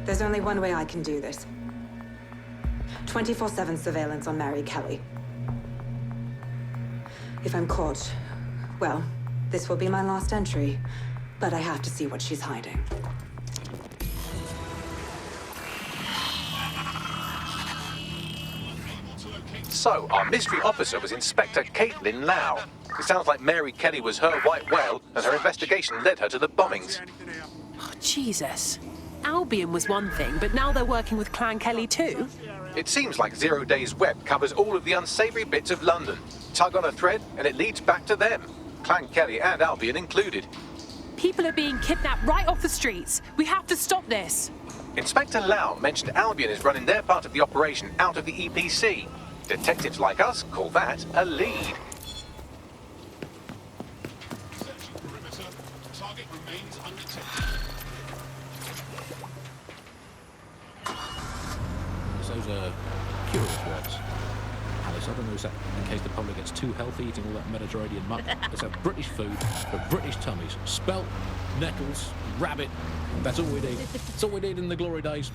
There's only one way I can do this. 24/7 surveillance on Mary Kelly. If I'm caught, well, this will be my last entry. But I have to see what she's hiding. So, our mystery officer was Inspector Caitlin Lau. It sounds like Mary Kelly was her white whale, and her investigation led her to the bombings. Oh, Jesus. Albion was one thing, but now they're working with Clan Kelly too? It seems like Zero Days Web covers all of the unsavory bits of London. Tug on a thread, and it leads back to them. Clan Kelly and Albion included. People are being kidnapped right off the streets. We have to stop this. Inspector Lau mentioned Albion is running their part of the operation out of the EPC. Detectives like us call that a lead. Target remains undetected. Those are curious words. Alice, I don't know, is that in case the public gets too healthy eating all that Mediterranean muck? It's that British food for British tummies. Spelt, nettles, rabbit. That's all we need. That's all we need in the glory days.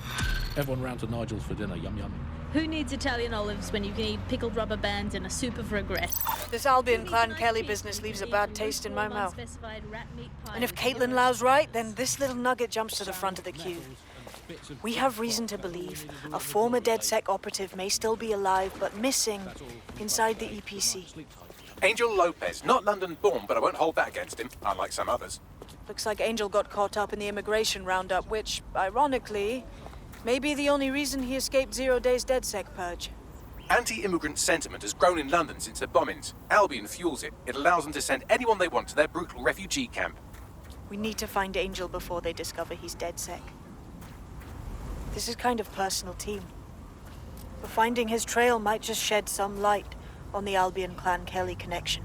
Everyone round to Nigel's for dinner. Yum, yum. Who needs Italian olives when you can eat pickled rubber bands and a soup of regret? This Albion Clan Kelly business leaves a bad taste in my mouth. And if Caitlin Lau's right, then this little nugget jumps to the front of the queue. We have reason to believe a former DedSec operative may still be alive, but missing inside the EPC. Angel Lopez, not London-born, but I won't hold that against him, unlike some others. Looks like Angel got caught up in the immigration roundup, which, ironically, may be the only reason he escaped 0 Days DedSec purge. Anti-immigrant sentiment has grown in London since the bombings. Albion fuels it. It allows them to send anyone they want to their brutal refugee camp. We need to find Angel before they discover he's DedSec. This is kind of personal team. But finding his trail might just shed some light on the Albion Clan Kelly connection.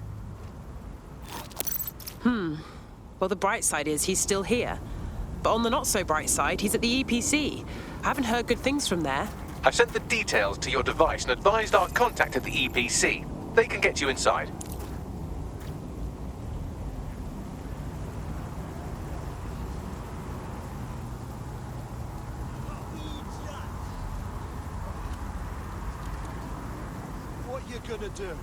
Well, the bright side is he's still here. But on the not-so-bright side, he's at the EPC. I haven't heard good things from there. I've sent the details to your device and advised our contact at the EPC. They can get you inside. What you gonna do?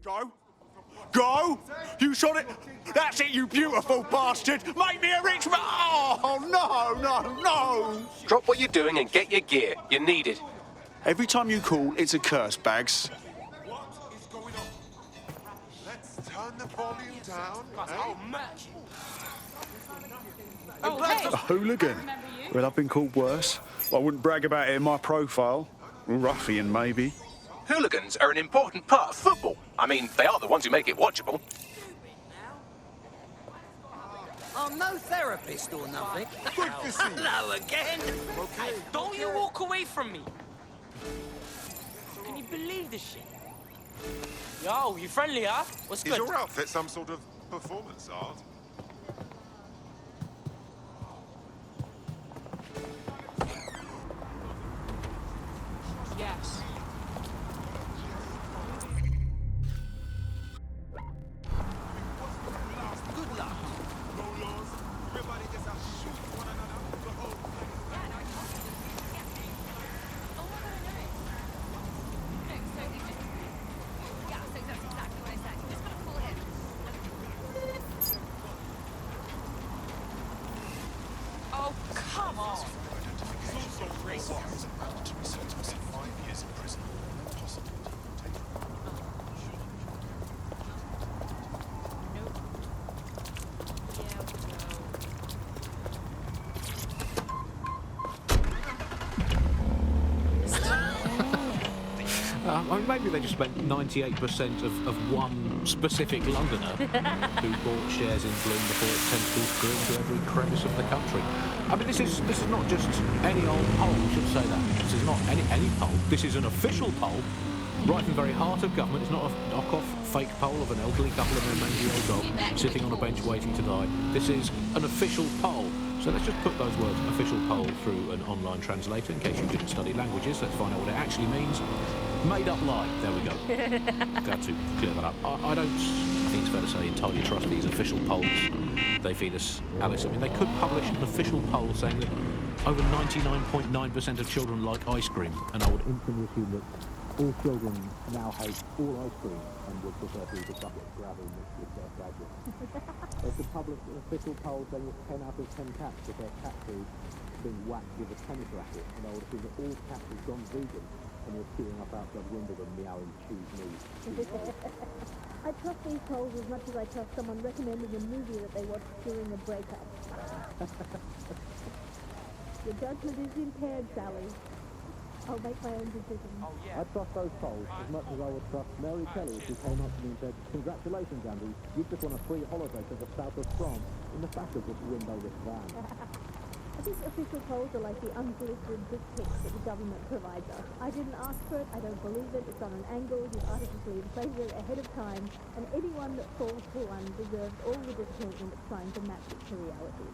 Go! Go! You shot it! That's it, you beautiful bastard! Make me a rich man! Oh, no, no, no! Drop what you're doing and get your gear. You need it. Every time you call, it's a curse, Bags. What is going on? Let's turn the volume down. A hooligan? Well, I've been called worse. I wouldn't brag about it in my profile. Ruffian, maybe. Hooligans are an important part of football. I mean, they are the ones who make it watchable. I'm no therapist or nothing. Good to see you. Hello again. Okay. Don't you walk away from me. Can you believe this shit? Yo, you friendly, huh? What's Is good? your outfit some sort of performance art? Yes. Good luck. Oh, come on. I mean, maybe they just spent 98% of one specific Londoner who bought shares in Bloom before its tentacles grew into every crevice of the country. I mean, this is not just any old poll, I should say that. This is not any poll. This is an official poll, right from the very heart of government. It's not a knock-off fake poll of an elderly couple and their mangy-old dog sitting on a bench waiting to die. This is an official poll. So let's just put those words, official poll, through an online translator in case you didn't study languages. Let's find out what it actually means. Made up lie. There we go. Got to clear that up. I think it's fair to say, entirely trust these official polls they feed us, Alice. I mean, they could publish an official poll saying that over 99.9% of children like ice cream, and I would instantly assume that all children now hate all ice cream and would prefer to eat a bucket of gravel mixed with their badges. They could publish an official poll saying that 10 out of 10 cats prefer cat food being whacked with a tennis racket, and I would assume that all cats have gone vegan and they're queuing up outside Wimbledon meowing choose me. I trust these polls as much as I trust someone recommending a movie that they watched during a breakup. Your judgment is impaired, Sally. I'll make my own decision. I trust those polls as much as I would trust Mary Kelly if she came up to me and said, "Congratulations, Andy, you've just won a free holiday to the south of France in the back of this windowless van." I think official polls are like the unsolicited dick pics that the government provides us. I didn't ask for it, I don't believe it, it's on an angle, you've artificially inflated it ahead of time, and anyone that falls for one deserves all the disappointment of trying to match it to reality.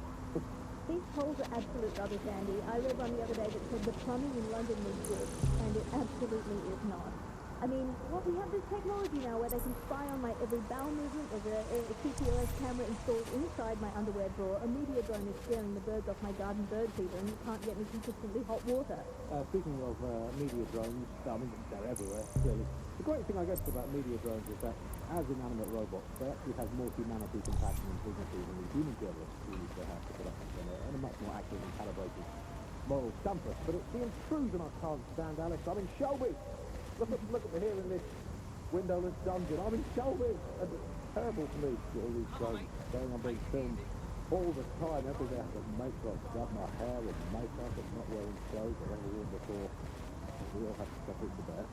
These polls are absolute rubbish, Andy. I read one the other day that said the plumbing in London was good, and it absolutely is not. I mean, we have this technology now where they can spy on my every bowel movement. There's a CCTV camera installed inside my underwear drawer. A media drone is scaring the birds off my garden bird feeder, and you can't get me consistently hot water. Speaking of media drones, I mean, they're everywhere, clearly. The great thing, I guess, about media drones is that, as inanimate robots, they actually have more humanity, compassion, and dignity than the human journalists who they have to production center, and a much more accurate and calibrated moral compass. But it's the intrusion I can't stand, Alex. I'm in Shelby. Look at me here in this windowless dungeon. I'm in Shelby. And it's terrible for me to see all these drones going on being filmed all the time. Every day I have to make sure I've got my hair and makeup and not wearing clothes I've ever worn before. We all have to suffer to bear.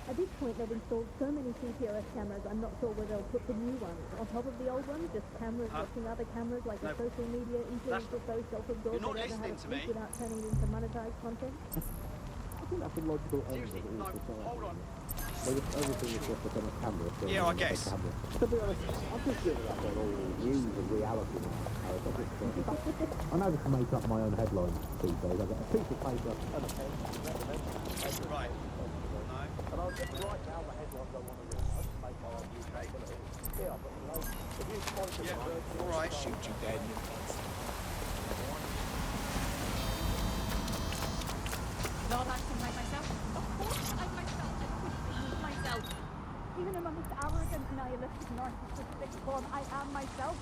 At this point, they've installed so many CCTV cameras, I'm not sure where they'll put the new ones. On top of the old ones, just cameras watching other cameras, like a social media influencer, so self-absorbed they don't know how to speak without turning it into monetized content. I think that's a logical end of all society. Hold on. Everything is just on a camera. Yeah, I guess. To be honest, I'm just giving up on all news and reality now. I know to make up my own headlines these days. I've got a piece of paper and a pen. Right. And I'll just write down the headlines I want to read. I'll just make my own UK. Here, I've got the notes. If you point to the words, All right. Shoot you dead. No, I can write myself. Of course, I myself. Even among this arrogant, nihilistic, narcissistic form, I am myself.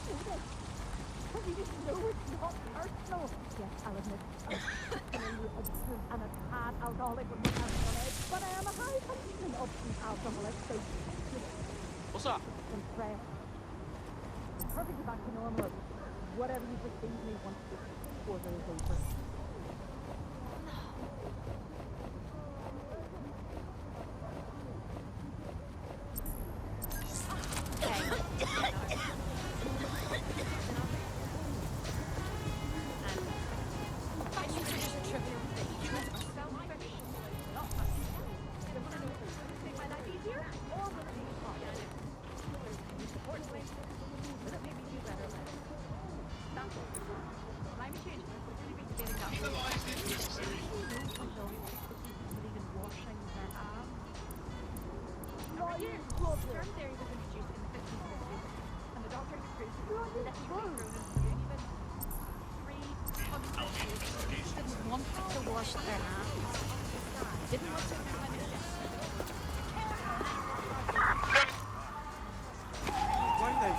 Because you just know it's not personal. Yes, I'll admit. I'm a bad alcoholic with my hands on edge, but I am a high functioning option alcoholic, so What's up? and prayer. I'm perfectly back to normal. Whatever you perceive me once this quarter is over.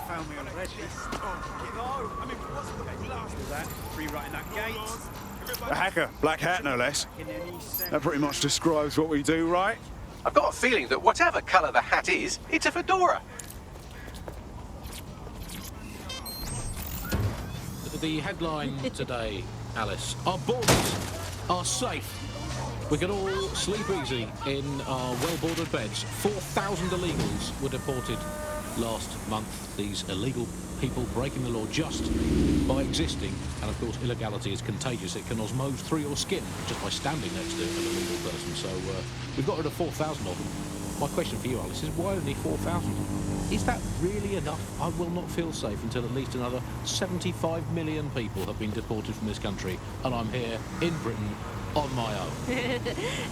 Found me on a register. Oh, I mean, what's the last of that? Rewriting that gate. A hacker, black hat no less. That pretty much describes what we do, right? I've got a feeling that whatever colour the hat is, it's a fedora. The headline today, Alice: our borders are safe. We can all sleep easy in our well-bordered beds. 4,000 illegals were deported last month. These illegal people breaking the law just by existing. And of course, illegality is contagious. It can osmose through your skin just by standing next to an illegal person. So we've got rid of 4,000 of them. My question for you, Alice, is why only 4,000? Is that really enough? I will not feel safe until at least another 75 million people have been deported from this country, and I'm here in Britain on my own.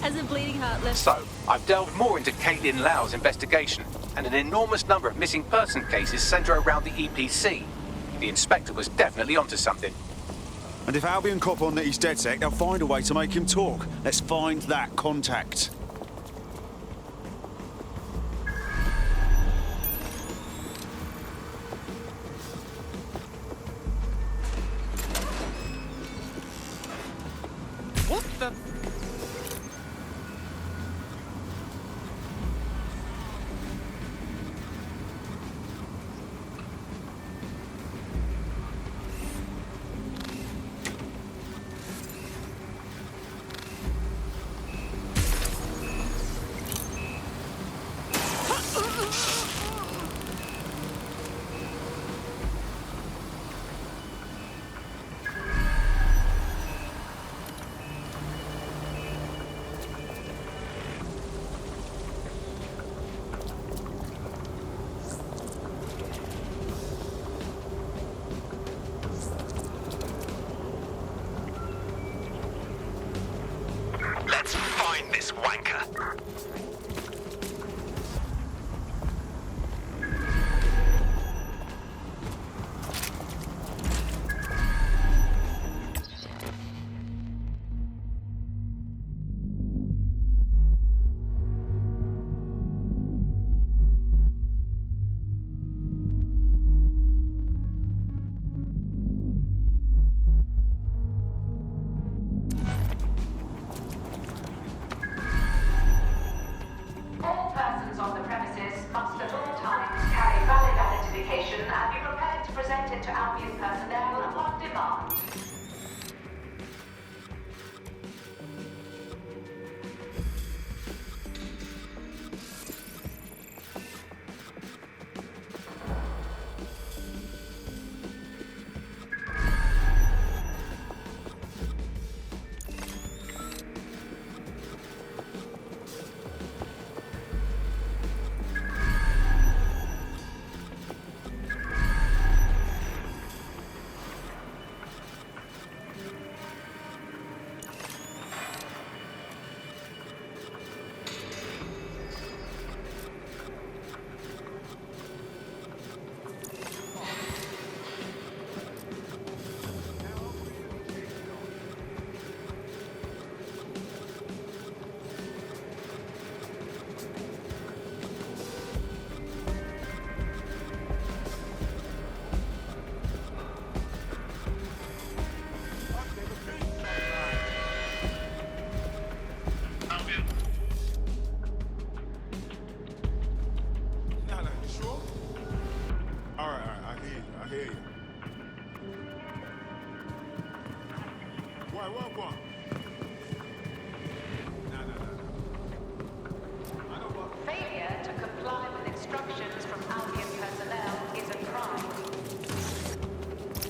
As a bleeding heart left. So, I've delved more into Caitlin Lau's investigation, and an enormous number of missing person cases centre around the EPC. The inspector was definitely onto something. And if Albion cop on that he's DedSec, they'll find a way to make him talk. Let's find that contact. What the? Let's find this wanker. All persons on the premises must at all times carry valid identification and be prepared to present it to Albion personnel upon demand. Failure to comply with instructions from Albion personnel is a crime.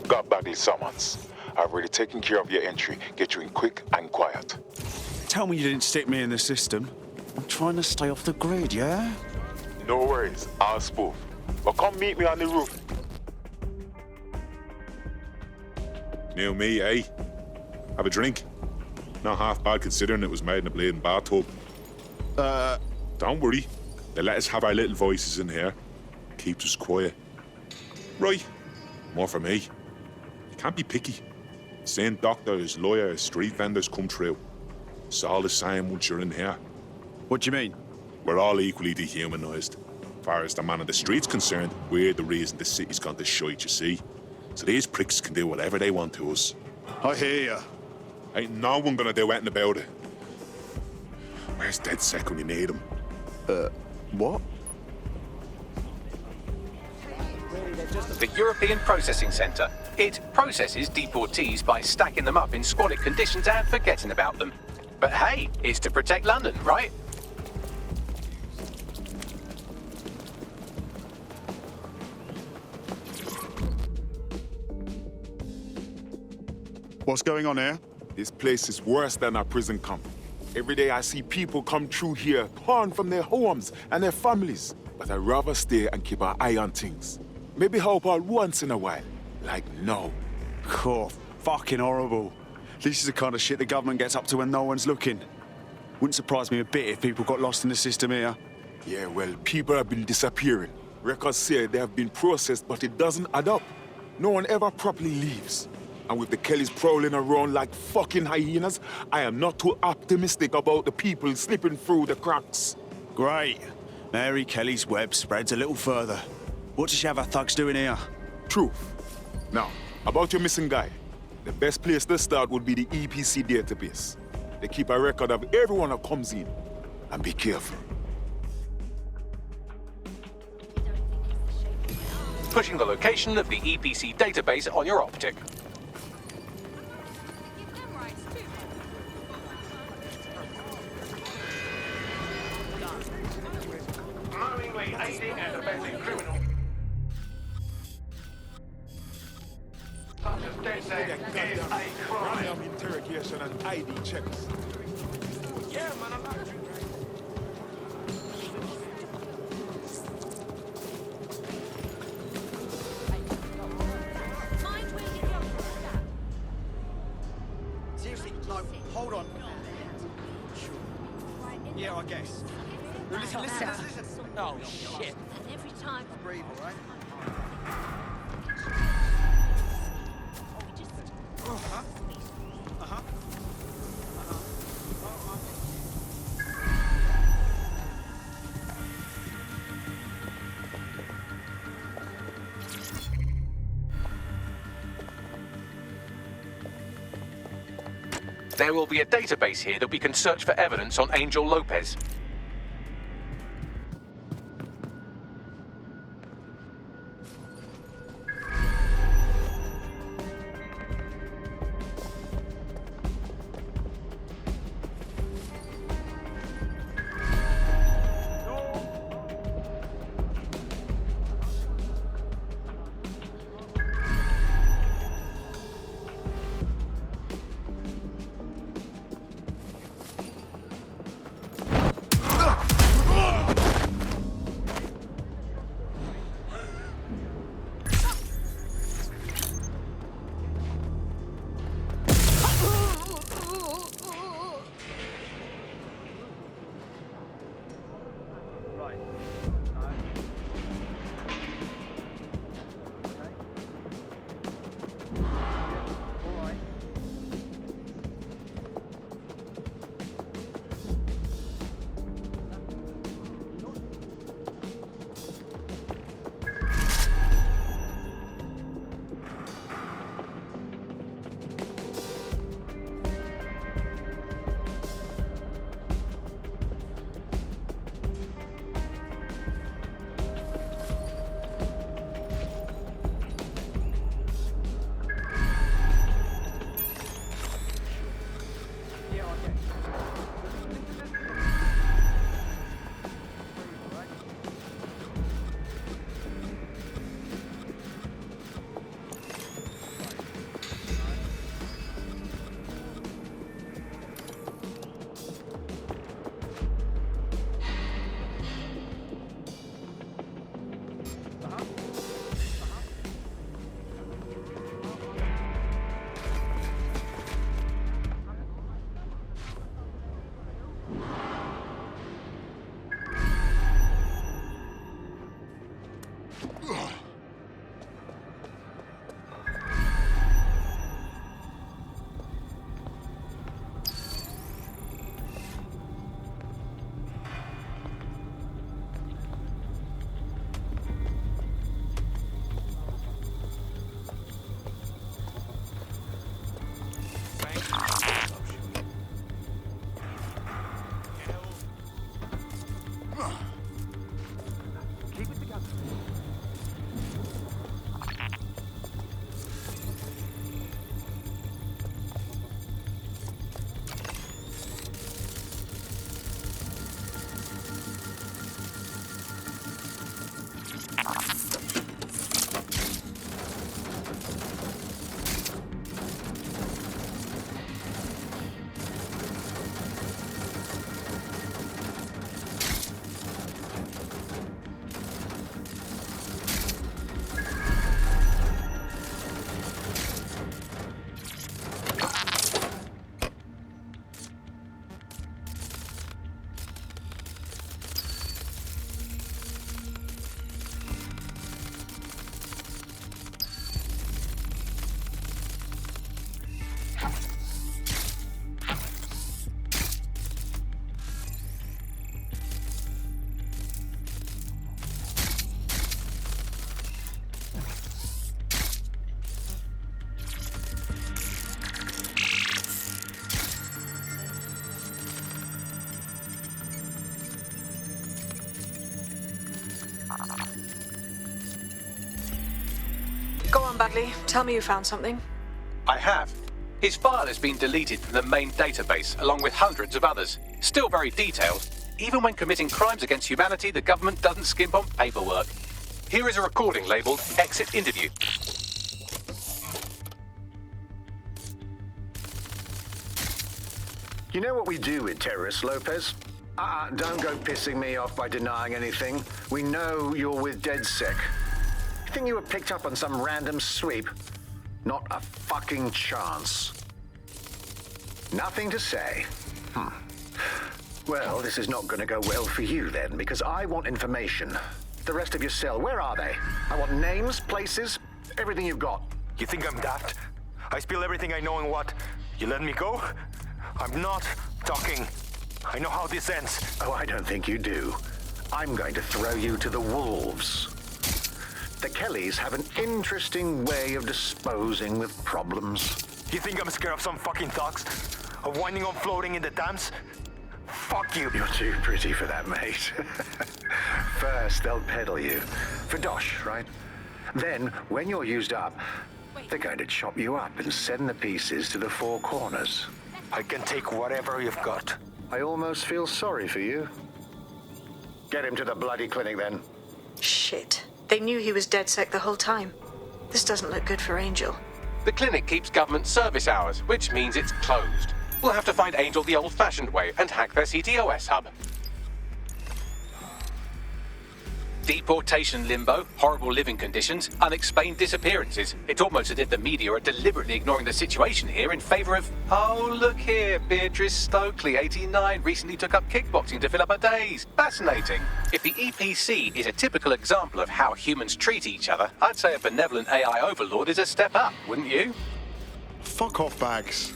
Got Bagley summons. I've already taken care of your entry. Get you in quick and quiet. Tell me you didn't stick me in the system. I'm trying to stay off the grid, yeah? No worries, I'll spoof. But come meet me on the roof. New me, eh? Have a drink. Not half bad considering it was made in a bleeding bathtub. Don't worry. They let us have our little voices in here. Keeps us quiet. Right. More for me. You can't be picky. Seeing doctors, lawyers, street vendors come through. It's all the same once you're in here. What do you mean? We're all equally dehumanised. As far as the man on the street's concerned, we're the reason the city's gone to shite, you see. So these pricks can do whatever they want to us. I hear ya. Ain't no one gonna do anything about it. Where's DedSec when you need him? What? The European Processing Centre. It processes deportees by stacking them up in squalid conditions and forgetting about them. But hey, it's to protect London, right? What's going on here? This place is worse than a prison camp. Every day I see people come through here, torn from their homes and their families. But I'd rather stay and keep an eye on things. Maybe help out once in a while. Like now. Cool. Fucking horrible. This is the kind of shit the government gets up to when no one's looking. Wouldn't surprise me a bit if people got lost in the system here. Yeah, well, people have been disappearing. Records say they have been processed, but it doesn't add up. No one ever properly leaves. And with the Kellys prowling around like fucking hyenas, I am not too optimistic about the people slipping through the cracks. Great. Mary Kelly's web spreads a little further. What does she have her thugs doing here? Truth. Now, about your missing guy. The best place to start would be the EPC database. They keep a record of everyone that comes in. And be careful. Pushing the location of the EPC database on your optic. Knowingly aiding and abetting criminal. Such as DedSec is a crime. Interrogation and ID checks. Yeah, man, I like you. Seriously, no, hold on. Yeah, I guess. Listen. Oh, shit. And every time. Breathe, all right? There will be a database here that we can search for evidence on Angel Lopez. Bagley. Tell me you found something. I have. His file has been deleted from the main database, along with hundreds of others. Still very detailed. Even when committing crimes against humanity, the government doesn't skimp on paperwork. Here is a recording labeled Exit Interview. You know what we do with terrorists, Lopez? Don't go pissing me off by denying anything. We know you're with DedSec. You think you were picked up on some random sweep? Not a fucking chance. Nothing to say. Well, this is not going to go well for you then, because I want information. The rest of your cell, where are they? I want names, places, everything you've got. You think I'm daft? I spill everything I know and what? You let me go? I'm not talking. I know how this ends. Oh, I don't think you do. I'm going to throw you to the wolves. The Kellys have an interesting way of disposing with problems. You think I'm scared of some fucking thugs? Of winding up floating in the dams? Fuck you. You're too pretty for that, mate. First, they'll peddle you. For dosh, right? Then, when you're used up, they're going to chop you up and send the pieces to the four corners. I can take whatever you've got. I almost feel sorry for you. Get him to the bloody clinic, then. Shit. They knew he was DedSec the whole time. This doesn't look good for Angel. The clinic keeps government service hours, which means it's closed. We'll have to find Angel the old-fashioned way and hack their CTOS hub. Deportation limbo, horrible living conditions, unexplained disappearances. It's almost as if the media are deliberately ignoring the situation here in favor of... Oh, look here, Beatrice Stokely, 89, recently took up kickboxing to fill up her days. Fascinating. If the EPC is a typical example of how humans treat each other, I'd say a benevolent AI overlord is a step up, wouldn't you? Fuck off, Bags.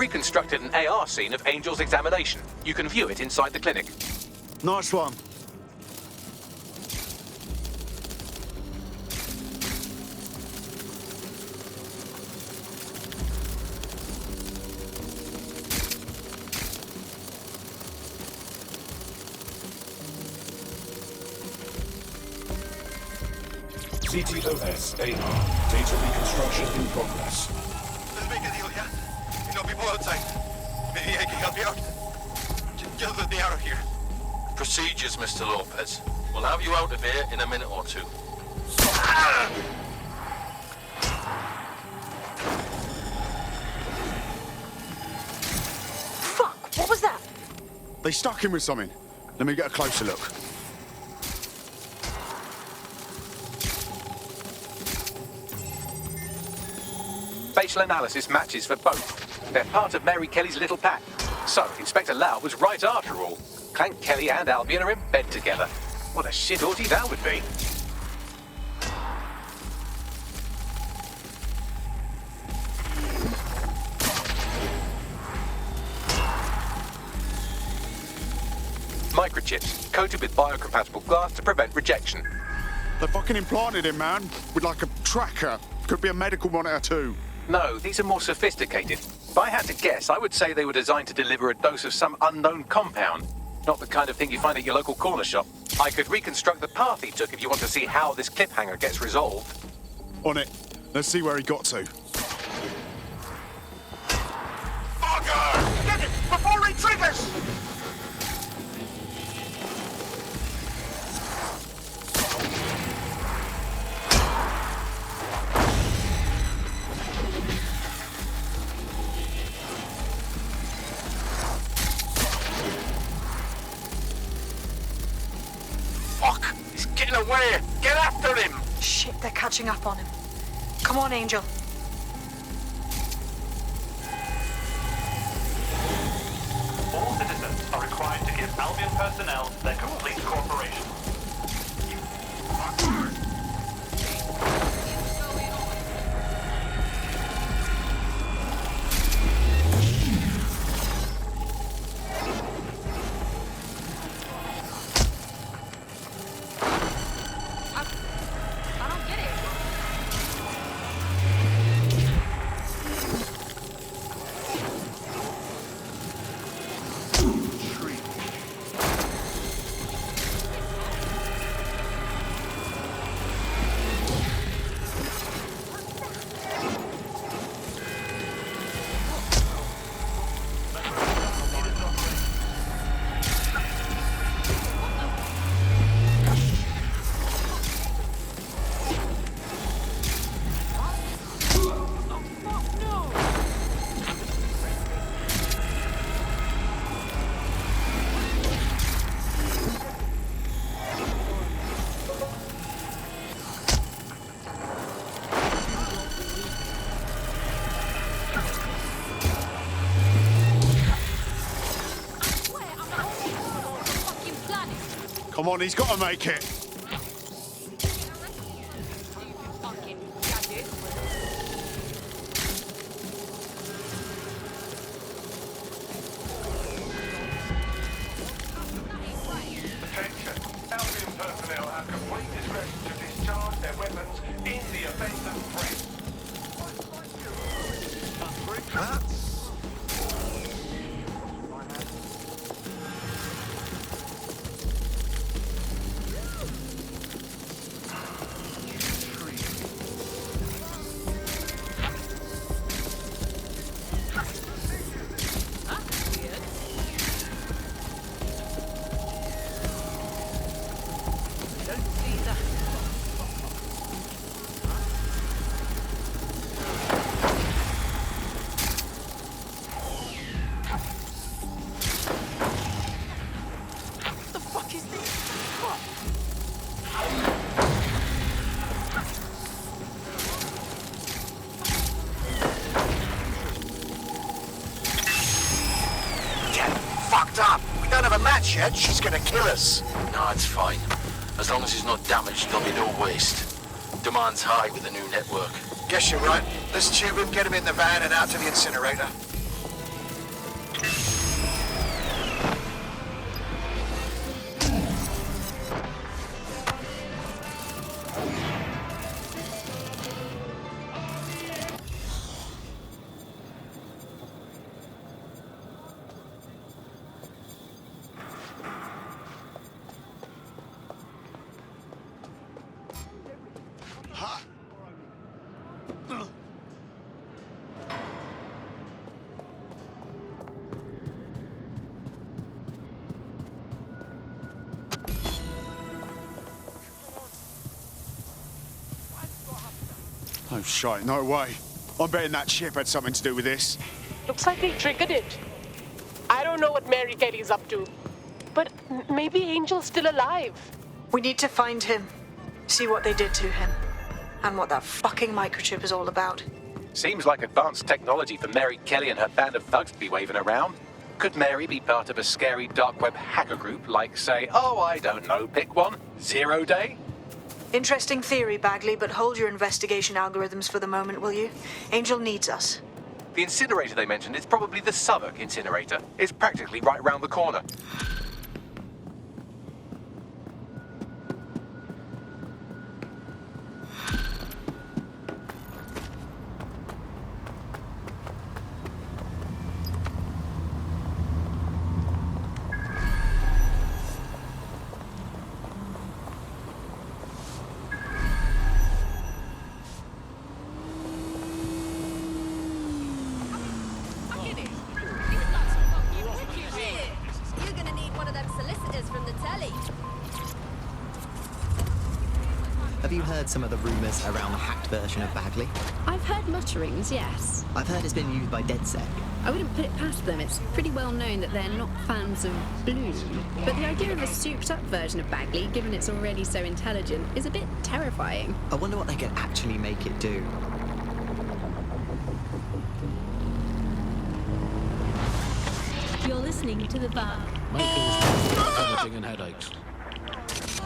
reconstructed an AR scene of Angel's examination. You can view it inside the clinic. Nice one. CTOS AR. Data reconstruction in progress. Let's make a deal, yeah? You know, people outside. Maybe I can help you out. Just let me out of here. Procedures, Mr. Lopez. We'll have you out of here in a minute or two. Fuck! What was that? They stuck him with something. Let me get a closer look. Facial analysis matches for both. They're part of Mary Kelly's little pack. So, Inspector Lau was right after all. Clank Kelly and Albion are in bed together. What a shit orgy that would be. Microchips, coated with biocompatible glass to prevent rejection. They fucking implanted him, man. With like a tracker. Could be a medical monitor too. No, these are more sophisticated. If I had to guess, I would say they were designed to deliver a dose of some unknown compound. Not the kind of thing you find at your local corner shop. I could reconstruct the path he took if you want to see how this cliffhanger gets resolved. On it. Let's see where he got to. Fucker! Get it before he triggers! Fuck! He's getting away! Get after him! Shit, they're catching up on him. Come on, Angel. All citizens are required to give Albion personnel their complete cooperation. I don't get it. Come on, he's got to make it. Attention. Albion personnel have complete discretion to discharge their weapons in the event of threat. Fucked up! We don't have a match yet, she's gonna kill us. No, it's fine. As long as he's not damaged, there'll be no waste. Demand's high with the new network. Guess you're right. Let's tube him, get him in the van and out to the incinerator. Oh, shite, no way. I'm betting that ship had something to do with this. Looks like they triggered it. I don't know what Mary Kelly's up to, but maybe Angel's still alive. We need to find him, see what they did to him, and what that fucking microchip is all about. Seems like advanced technology for Mary Kelly and her band of thugs to be waving around. Could Mary be part of a scary dark web hacker group like, say, oh, I don't know, pick one, Zero Day? Interesting theory, Bagley, but hold your investigation algorithms for the moment, will you? Angel needs us. The incinerator they mentioned is probably the Southwark incinerator. It's practically right round the corner. You're gonna need one of them solicitors from the telly. Have you heard some of the rumours around the hacked version of Bagley? I've heard mutterings, yes. I've heard it's been used by DedSec. I wouldn't put it past them. It's pretty well known that they're not fans of blue. But the idea of a souped-up version of Bagley, given it's already so intelligent, is a bit terrifying. I wonder what they could actually make it do. You're listening to The Bug. Vomiting and headaches.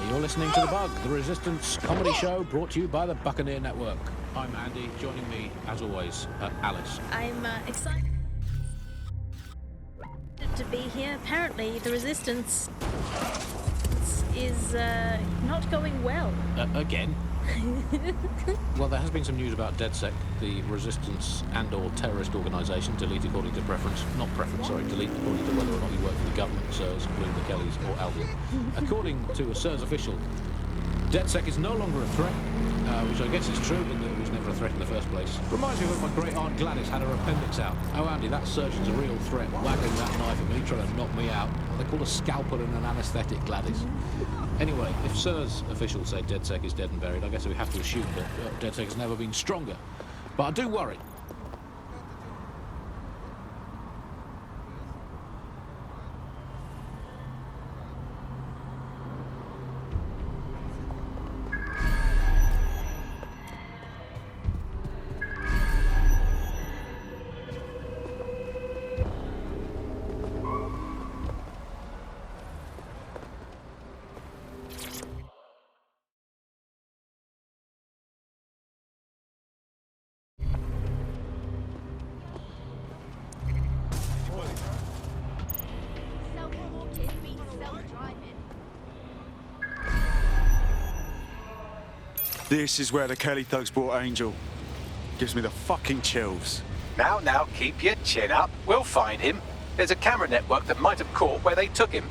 You're listening to The Bug, the Resistance comedy show brought to you by the Buccaneer Network. I'm Andy, joining me, as always, Alice. I'm excited to be here. Apparently, the Resistance is not going well. Again? Well, there has been some news about DedSec, the resistance and/or terrorist organisation, delete according to preference. Not preference, sorry, delete according to whether or not you work for the government, SIRS, Blue, the Kellys, or Albion. According to a SIRS official, DedSec is no longer a threat, which I guess is true, in that it was never a threat in the first place. Reminds me of when my great-aunt Gladys had her appendix out. Oh, Andy, that surgeon's a real threat, wagging that knife at me, trying to knock me out. They call a scalpel and an anaesthetic, Gladys. Anyway, if SIRS officials say DedSec is dead and buried, I guess we have to assume that DedSec has never been stronger. But I do worry. This is where the Kelly thugs brought Angel. Gives me the fucking chills. Now, keep your chin up. We'll find him. There's a camera network that might have caught where they took him.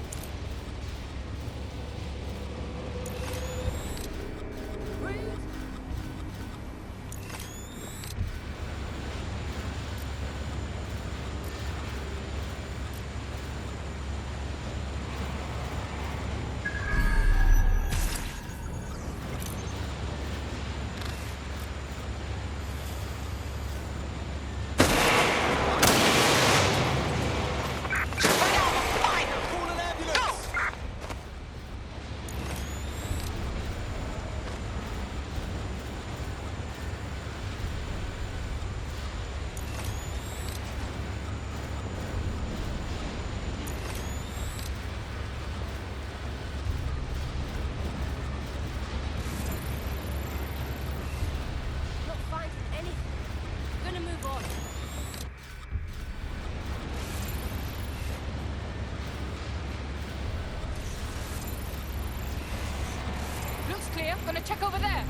Clear. Gonna check over there.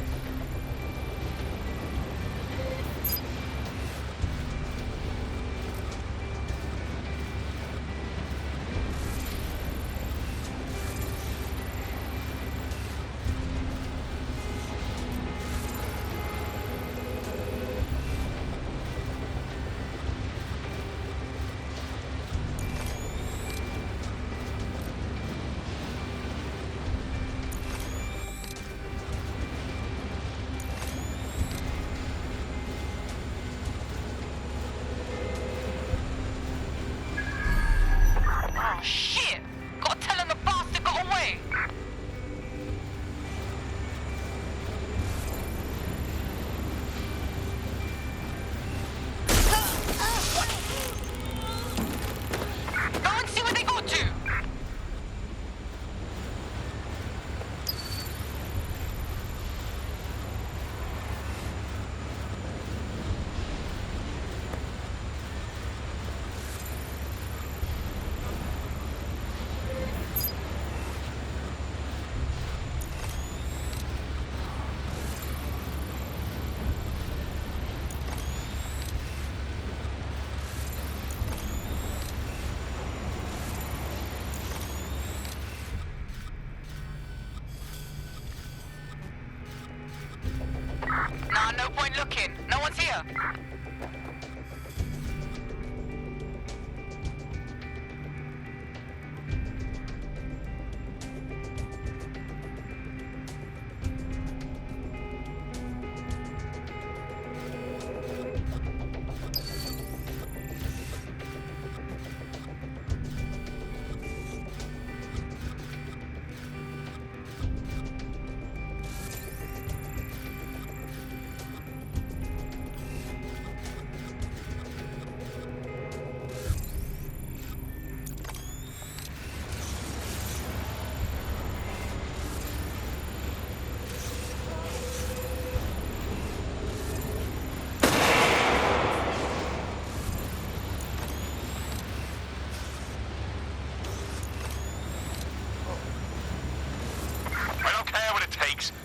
looking. No one's here.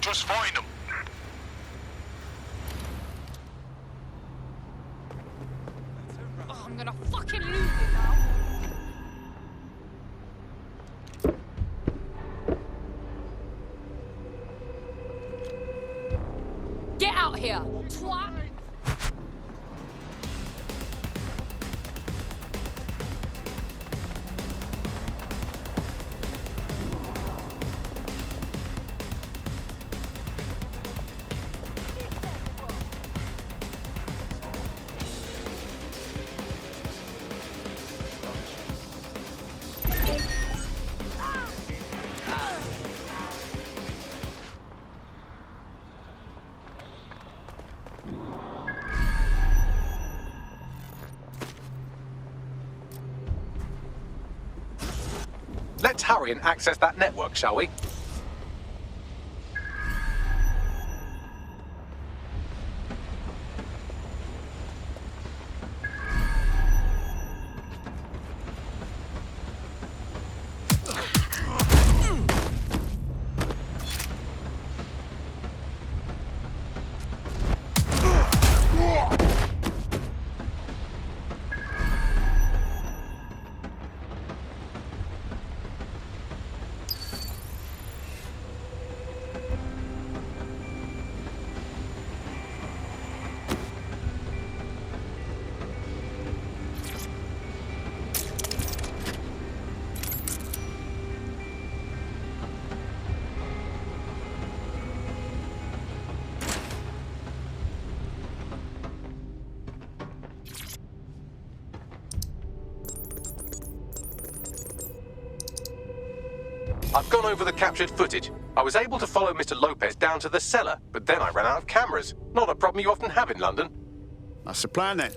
Just find them. Oh, I'm gonna fucking lose it now. Get out here, twat! Let's hurry and access that network, shall we? I've gone over the captured footage. I was able to follow Mr. Lopez down to the cellar, but then I ran out of cameras. Not a problem you often have in London. That's the plan then.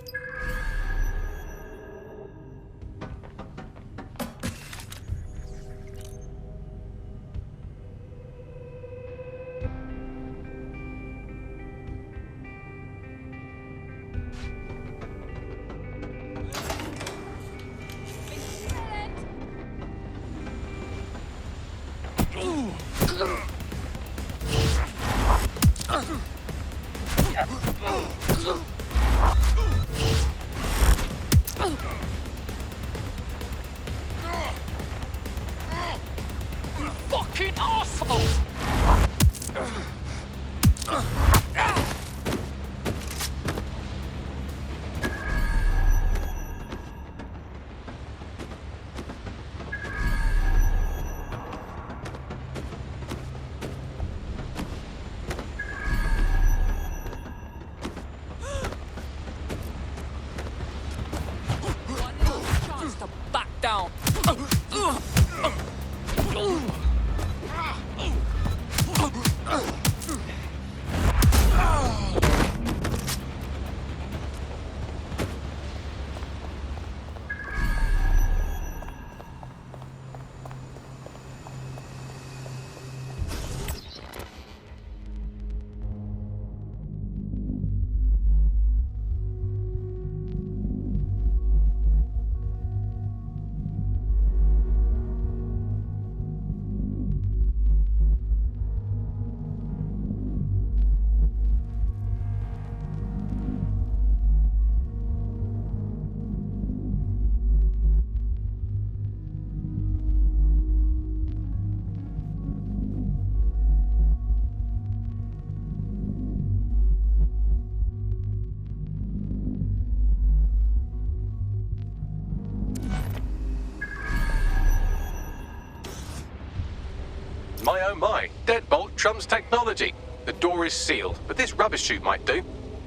Trump's technology. The door is sealed, but this rubbish chute might do.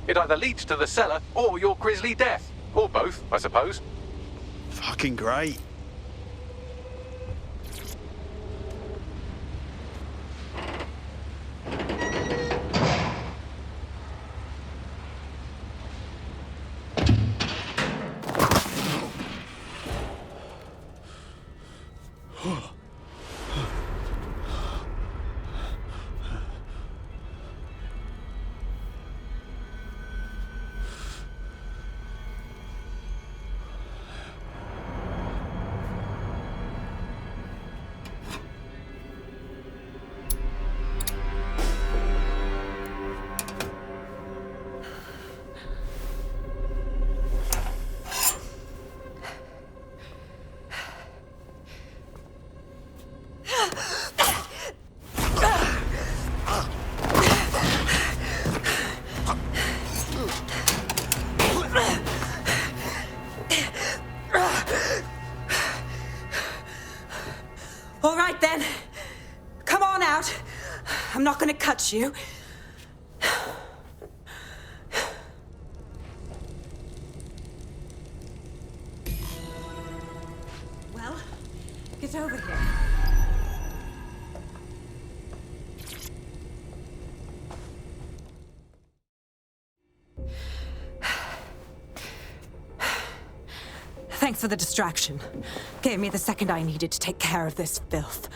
It either leads to the cellar or your grisly death. Or both, I suppose. Fucking great. All right then. Come on out. I'm not gonna cut you. Well, get over here. Thanks for the distraction. Gave me the second I needed to take care of this filth.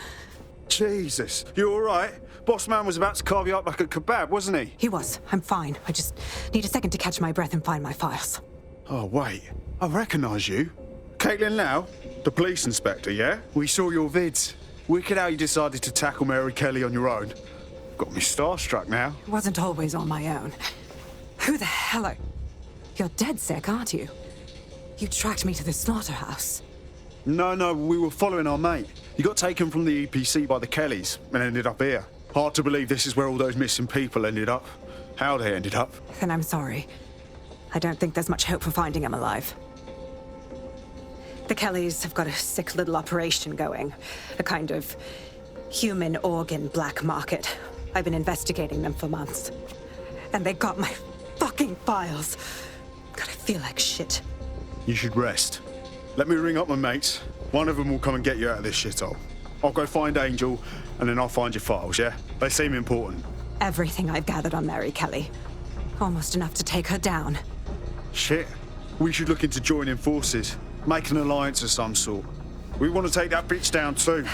Jesus, you all right? Boss man was about to carve you up like a kebab, wasn't he? He was. I'm fine. I just need a second to catch my breath and find my files. Oh, wait. I recognise you. Caitlin Lau, the police inspector, yeah? We saw your vids. Wicked how you decided to tackle Mary Kelly on your own. Got me starstruck now. It wasn't always on my own. Who the hell are... You're dead sick, aren't you? You tracked me to the slaughterhouse. No, we were following our mate. He got taken from the EPC by the Kellys and ended up here. Hard to believe this is where all those missing people ended up. How they ended up. Then I'm sorry. I don't think there's much hope for finding him alive. The Kellys have got a sick little operation going. A kind of human organ black market. I've been investigating them for months. And they got my fucking files. God, I feel like shit. You should rest. Let me ring up my mates. One of them will come and get you out of this shithole. I'll go find Angel, and then I'll find your files, yeah? They seem important. Everything I've gathered on Mary Kelly. Almost enough to take her down. Shit. We should look into joining forces. Make an alliance of some sort. We want to take that bitch down too.